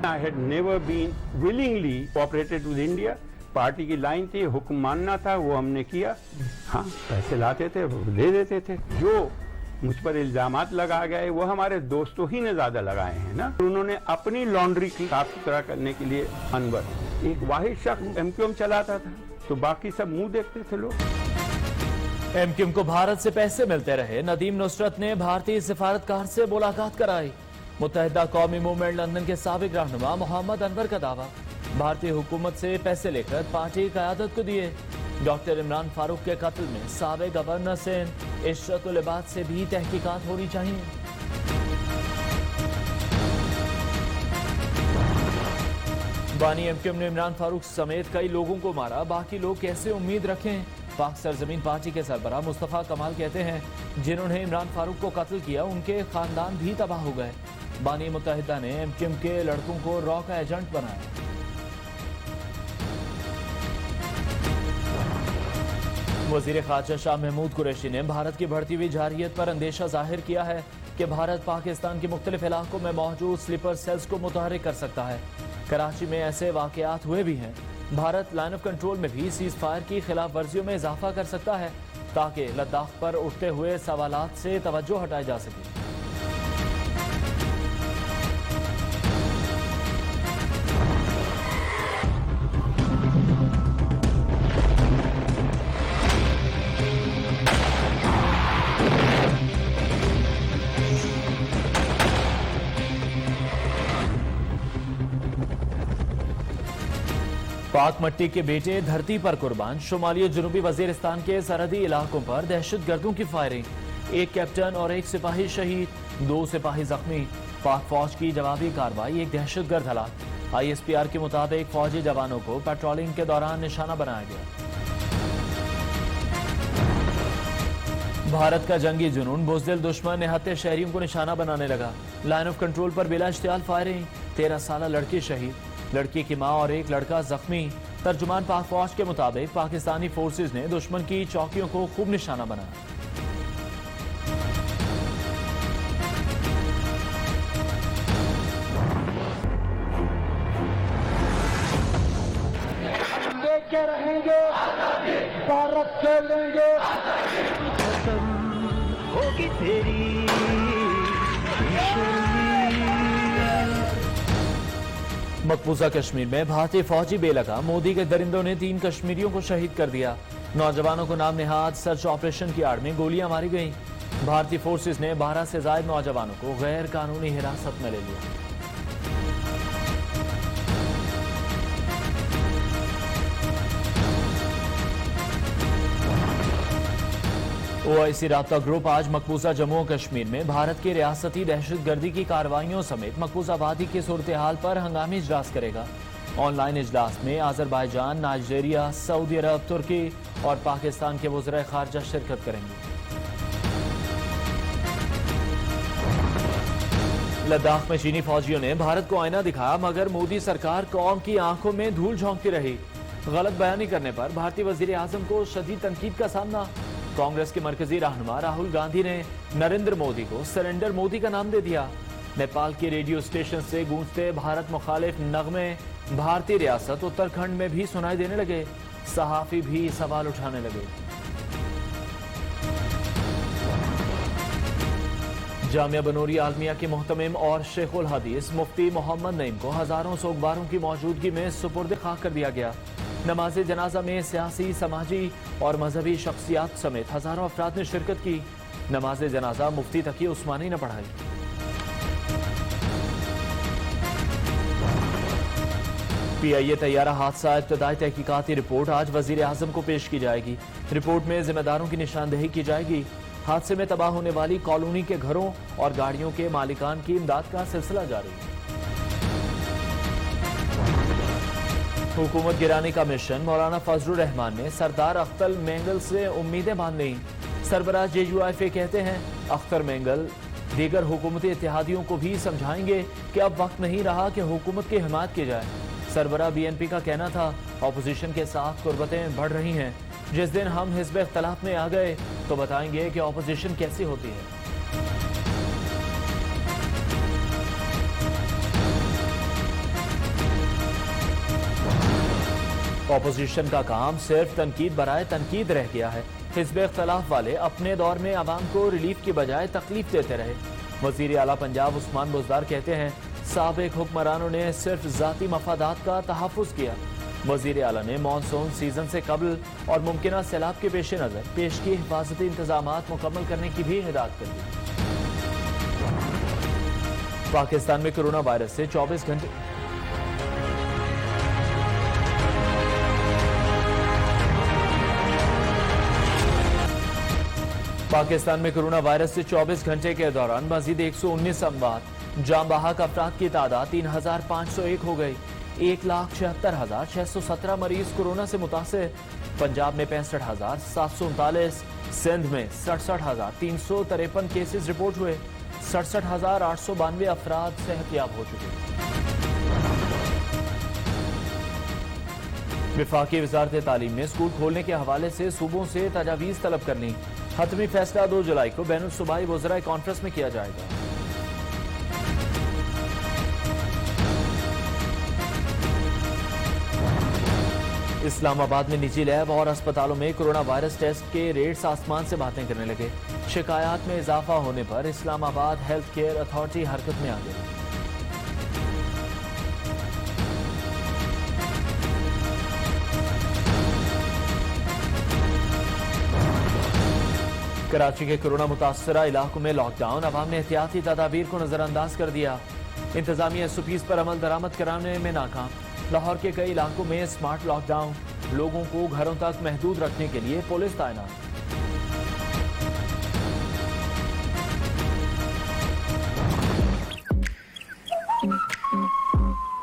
I had never been willingly cooperated with India. Party की line थी, हुक्म मानना था, वो हमने किया। हाँ, पैसे लाते थे, वो दे देते थे। जो मुझ पर इल्जामात लगा गए वो हमारे दोस्तों ही ने ज्यादा लगाए हैं ना। उन्होंने अपनी लॉन्ड्री की साफ सुथरा करने के लिए अनवर एक वाहिद शख्स एमक्यूएम चलाता था, तो बाकी सब मुंह देखते थे लोग। एमक्यूएम को भारत से पैसे मिलते रहे। नदीम नुसरत ने भारतीय सिफारतकार से मुलाकात कराई। मुत्तहिदा कौमी मूवमेंट लंदन के साबिक रहनुमा मोहम्मद अनवर का दावा, भारतीय हुकूमत से पैसे लेकर पार्टी क़यादत को दिए। डॉक्टर इमरान फारूक के कत्ल में साबिक गवर्नर से इशरतुल इबाद से भी तहकीकात होनी चाहिए। बानी एमक्यूएम ने इमरान फारूक समेत कई लोगों को मारा, बाकी लोग कैसे उम्मीद रखें। पाक सरजमीन पार्टी के सरबराह मुस्तफ़ा कमाल कहते हैं, जिन्होंने इमरान फारूक को कत्ल किया उनके खानदान भी तबाह हो गए। बानी मुत्तहिदा ने एमक्यूएम के लड़कों को रॉ का एजेंट बनाया। वज़ीर ख़ारजा शाह महमूद कुरैशी ने भारत की बढ़ती हुई जारहियत पर अंदेशा जाहिर किया है कि भारत पाकिस्तान के मुख्तलिफ इलाकों में मौजूद स्लीपर सेल्स को मुतहर्रिक कर सकता है। कराची में ऐसे वाक़यात हुए भी हैं। भारत लाइन ऑफ कंट्रोल में भी सीज़ फायर की खिलाफ वर्जियों में इजाफा कर सकता है, ताकि लद्दाख पर उठते हुए सवालात से तवज्जो हटाई जा सके। पाक मट्टी के बेटे धरती पर कुर्बान। शुमाली और जनूबी वजीरिस्तान के सरहदी इलाकों पर दहशत गर्दों की फायरिंग। एक कैप्टन और एक सिपाही शहीद, 2 सिपाही जख्मी। पाक फौज की जवाबी कार्रवाई, एक दहशत गर्द हलाक। ISPR के मुताबिक फौजी जवानों को पेट्रोलिंग के दौरान निशाना बनाया गया। भारत का जंगी जुनून, बुज़दिल दुश्मन निहत्ते शहरियों को निशाना बनाने लगा। लाइन ऑफ कंट्रोल पर बिला इश्तियाल फायरिंग, 13 साल लड़की शहीद, लड़की की मां और एक लड़का जख्मी। तर्जुमान पाक फौज के मुताबिक पाकिस्तानी फोर्सेज ने दुश्मन की चौकियों को खूब निशाना बनाया। लेके रहेंगे, भारत खेलेंगे, होगी तेरी मकबूजा कश्मीर में भारतीय फौजी बेलगा। मोदी के दरिंदों ने 3 कश्मीरियों को शहीद कर दिया। नौजवानों को नाम निहाद सर्च ऑपरेशन की आड़ में गोलियां मारी गईं। भारतीय फोर्सेज ने 12 से ज्यादा नौजवानों को गैर कानूनी हिरासत में ले लिया। OIC राब्ता ग्रुप आज मकबूजा जम्मू और कश्मीर में भारत की रियासती दहशतगर्दी की कार्रवाइयों समेत मकबूजा वादी की सूरत हाल पर हंगामी इजलास करेगा। ऑनलाइन इजलास में आज़रबाईजान, नाइजीरिया, सऊदी अरब, तुर्की और पाकिस्तान के वज़ीर ख़ारजा शिरकत करेंगे। लद्दाख में चीनी फौजियों ने भारत को आईना दिखाया, मगर मोदी सरकार कौम की आंखों में धूल झोंकती रही। गलत बयानी करने पर भारतीय वज़ीर आज़म को शदीद तनकीद का सामना। कांग्रेस के मरकजी रहनुमा राहुल गांधी ने नरेंद्र मोदी को सरेंडर मोदी का नाम दे दिया। नेपाल के रेडियो स्टेशन से गूंजते भारत मुखालिफ नगमे भारतीय रियासत उत्तराखंड में भी सुनाई देने लगे। सहाफी भी सवाल उठाने लगे। जामिया बनूरी आलमिया के मुहतमिम और शेखुल हदीस मुफ्ती मोहम्मद नईम को हजारों सोगवारों की मौजूदगी में सुपुर्द खाक कर दिया गया। नमाज जनाजा में सियासी, समाजी और मजहबी शख्सियात समेत हजारों अफराद ने शिरकत की। नमाज जनाजा मुफ्ती तकी उस्मानी ने पढ़ाई। PIA तैयारा हादसा इब्तदाई तहकीकाती रिपोर्ट आज वजीर आजम को पेश की जाएगी। रिपोर्ट में जिम्मेदारों की निशानदेही की जाएगी। हादसे में तबाह होने वाली कॉलोनी के घरों और गाड़ियों के मालिकान की इमदाद का सिलसिला जारी है। हुकूमत गिराने का मिशन, मौलाना फजलुर रहमान ने सरदार अख्तर मेंगल से उम्मीदें बांध लीं। सरबराह JUIFA कहते हैं, अख्तर मेंगल दीगर हुकूमती इत्तेहादियों को भी समझाएंगे कि अब वक्त नहीं रहा कि हुकूमत की हिमायत की जाए। सरबराह BNP का कहना था, ऑपोजिशन के साथ कुर्बतें बढ़ रही हैं। जिस दिन हम हिज़्ब इख्तिलाफ में आ गए तो बताएंगे कि ऑपोजिशन कैसी होती है। ऑपोजिशन का काम सिर्फ तनकीद बराए तनकीद रह गया है। हिज़्ब इख्तिलाफ वाले अपने दौर में आवाम को रिलीफ की बजाय तकलीफ देते रहे। वज़ीर आला पंजाब उस्मान बुज़दार कहते हैं, साबिक हुक्मरानों ने सिर्फ ज़ाती मफादात का तहफ़्फ़ुज़ किया। वज़ीर आला ने मानसून सीजन से कबल और मुमकिना सैलाब के पेश नज़र पेश की हिफाजती इंतजामात मुकम्मल करने की भी हिदायत कर दी। पाकिस्तान में कोरोना वायरस से 24 घंटे पाकिस्तान में कोरोना वायरस से 24 घंटे के दौरान मजीद 119 अमवात, जान बहक अफराद की तादाद 3501 हो गई। 1,76,617 मरीज कोरोना से मुतासिर। पंजाब में 65,739, सिंध में 67,353 केसेस रिपोर्ट हुए। 67,892 अफराद सेहतयाब हो चुके। विफाकी वजारत तालीम ने स्कूल खोलने के हवाले से सूबों से तजावीज़ तलब करनी। हतमी फैसला 2 जुलाई को बैनुल सूबाई वज़राए कॉन्फ्रेंस में किया जाएगा। इस्लामाबाद में निजी लैब और अस्पतालों में कोरोना वायरस टेस्ट के रेट्स आसमान से बातें करने लगे। शिकायत में इजाफा होने पर इस्लामाबाद हेल्थ केयर अथॉरिटी हरकत में आ गई। कराची के कोरोना मुतासरा इलाकों में लॉकडाउन, अवाम ने एहतियाती तदाबीर को नजरअंदाज कर दिया। इंतजामिया एसओपीज पर अमल दरामद कराने में नाकाम। लाहौर के कई इलाकों में स्मार्ट लॉकडाउन, लोगों को घरों तक महदूद रखने के लिए पुलिस तैनात।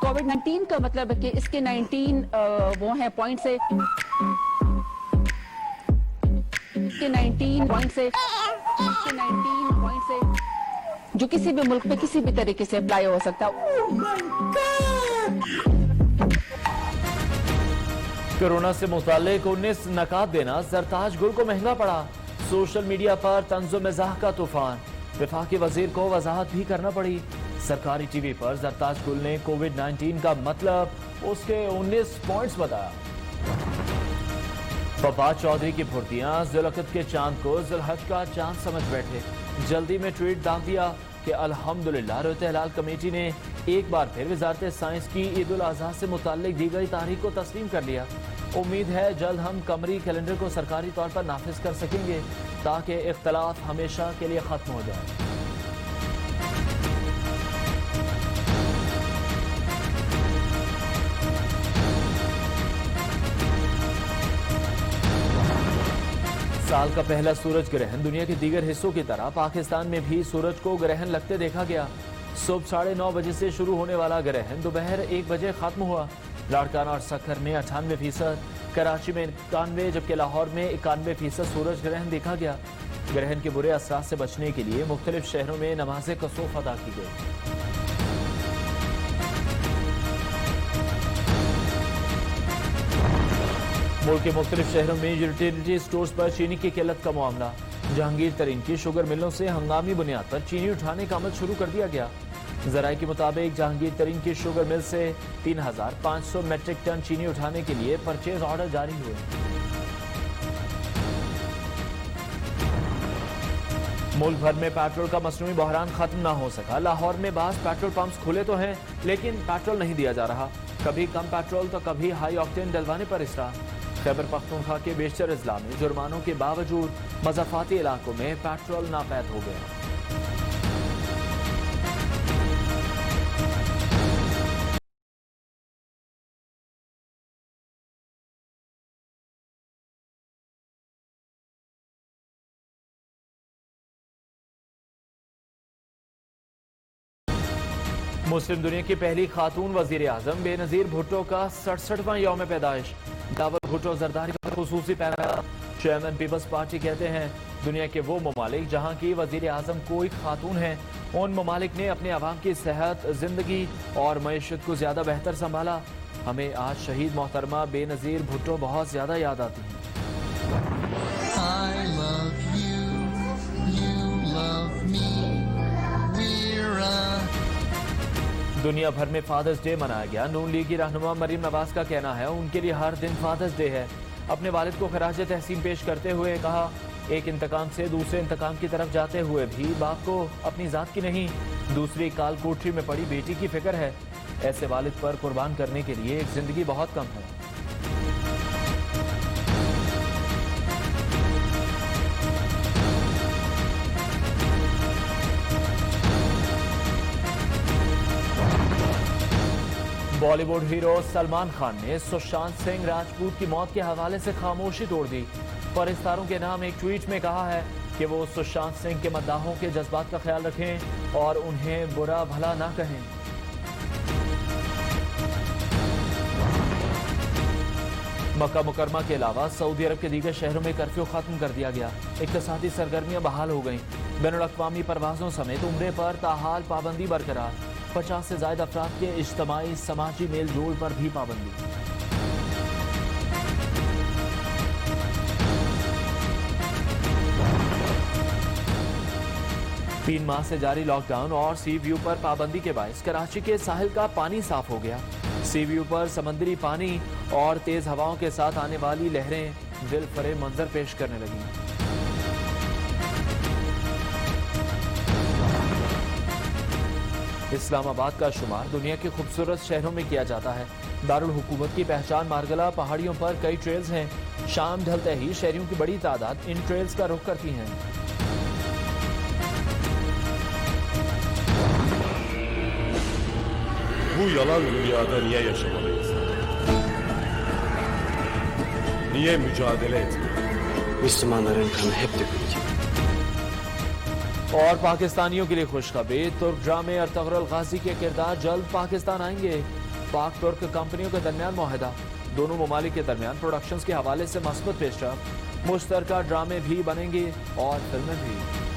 कोविड-19 का मतलब है कि इसके 19 वो है पॉइंट से 19 पॉइंट से जो किसी भी मुल्क पे किसी भी तरीके से अप्लाई हो सकता है। कोरोना से मुतालिक 19 नकात देना जरताज गुल को महंगा पड़ा। सोशल मीडिया पर तंज़ो मज़ाह का तूफान, वफाकी वजीर को वजाहत भी करना पड़ी। सरकारी टीवी पर जरताज गुल ने कोविड-19 का मतलब उसके 19 पॉइंट्स बताया। फवाद चौधरी की फुर्तियां ज़ुल्क़अद के चांद को ज़ुल्हज का चांद समझ बैठे। जल्दी में ट्वीट दाग दिया कि अल्हम्दुलिल्लाह रोते हलाल कमेटी ने एक बार फिर वजारत साइंस की ईद उल अज़हा से मुताल्लिक दी गई तारीख को तस्लीम कर लिया। उम्मीद है जल्द हम कमरी कैलेंडर को सरकारी तौर पर नाफिज कर सकेंगे ताकि इख्तलाफ हमेशा के लिए खत्म हो जाए। साल का पहला सूरज ग्रहण दुनिया के दीगर हिस्सों की तरह पाकिस्तान में भी सूरज को ग्रहण लगते देखा गया। सुबह 9:30 बजे से शुरू होने वाला ग्रहण दोपहर 1 बजे खत्म हुआ। लाड़काना और सखर में 98%, कराची में 91, जबकि लाहौर में 91% सूरज ग्रहण देखा गया। ग्रहण के बुरे असरात से बचने के लिए मुख्तलिफ शहरों में नमाज़े कसूफ अदा की गई। मुल्क के मुख्तलिफ शहरों में यूटिलिटी स्टोर्स पर चीनी की किल्लत का मामला। जहांगीर तरीन की शुगर मिलों से हंगामी बुनियाद पर चीनी उठाने का अमल शुरू कर दिया गया। जराये के मुताबिक जहांगीर तरीन की शुगर मिल से 3500 मेट्रिक टन चीनी उठाने के लिए परचेज ऑर्डर जारी हुए। मुल्क भर में पेट्रोल का मसनूई बहरान खत्म ना हो सका। लाहौर में बास पेट्रोल पंप्स खुले तो हैं लेकिन पेट्रोल नहीं दिया जा रहा। कभी कम पेट्रोल तो कभी हाई ऑक्टेन डलवाने पर इसरार। खैबर पख्तूनख्वा के बेशतर अजला में जुर्मानों के बावजूद मज़ाफ़ाती इलाकों में पेट्रोल नापैद हो गया। मुस्लिम दुनिया की पहली खातून वजीर आजम बेनजीर भुट्टो का 67वां यौम पैदाइश। दावत भुट्टो जरदारी का खुसूसी पैगाम। चेयरमैन पीपल्स पार्टी कहते हैं दुनिया के वो ममालिक जहाँ की वजीर आजम कोई खातून है, उन ममालिक ने अपने अवाम की सेहत, जिंदगी और मईशत को ज्यादा बेहतर संभाला। हमें आज शहीद मोहतरमा बेनजीर भुट्टो बहुत ज्यादा याद आती हैं। दुनिया भर में फादर्स डे मनाया गया। नून लीग की रहनुमा मरीम नवाज का कहना है उनके लिए हर दिन फादर्स डे है। अपने वालिद को खराज तहसीन पेश करते हुए कहा, एक इंतकाम से दूसरे इंतकाम की तरफ जाते हुए भी बाप को अपनी जात की नहीं दूसरी काल कोठरी में पड़ी बेटी की फिक्र है। ऐसे वालिद पर कुर्बान करने के लिए एक जिंदगी बहुत कम है। बॉलीवुड हीरो सलमान खान ने सुशांत सिंह राजपूत की मौत के हवाले से खामोशी तोड़ दी। फरिश्तारों के नाम एक ट्वीट में कहा है कि वो सुशांत सिंह के मद्दाहों के जज्बात का ख्याल रखें और उन्हें बुरा भला ना कहें। मक्का मुकरमा के अलावा सऊदी अरब के दीगर शहरों में कर्फ्यू खत्म कर दिया गया। इक्तिसादी सरगर्मियां बहाल हो गईं। बैनुल-अक़वामी परवाजों समेत उम्रे पर ताहाल पाबंदी बरकरार। 50 से ज्यादा अफराद के इज्तिमाई समाजी मेल जोल पर भी पाबंदी। तीन माह से जारी लॉकडाउन और सी व्यू पर पाबंदी के बायस कराची के साहिल का पानी साफ हो गया। सी व्यू पर समंदरी पानी और तेज हवाओं के साथ आने वाली लहरें दिल फरेब मंजर पेश करने लगी। इस्लामाबाद का शुमार दुनिया के खूबसूरत शहरों में किया जाता है। दारुल हुकूमत की पहचान मारगला पहाड़ियों पर कई ट्रेल्स हैं। शाम ढलते ही शहरियों की बड़ी तादाद इन ट्रेल्स का रुख करती हैं। Bu yalan dünyada niye yaşamalıyız? Niye mücadele etmeliyiz? Müslümanların kanı hep dökülecek. और पाकिस्तानियों के लिए खुशखबरी, तुर्क ड्रामे अर्तगरुल गाजी के किरदार जल्द पाकिस्तान आएंगे। पाक तुर्क कंपनियों के दरमियान मुआहदा, दोनों ममालिक के दरमियान प्रोडक्शंस के हवाले से मस्बत पेशरफ। मुश्तरका ड्रामे भी बनेंगे और फिल्में भी।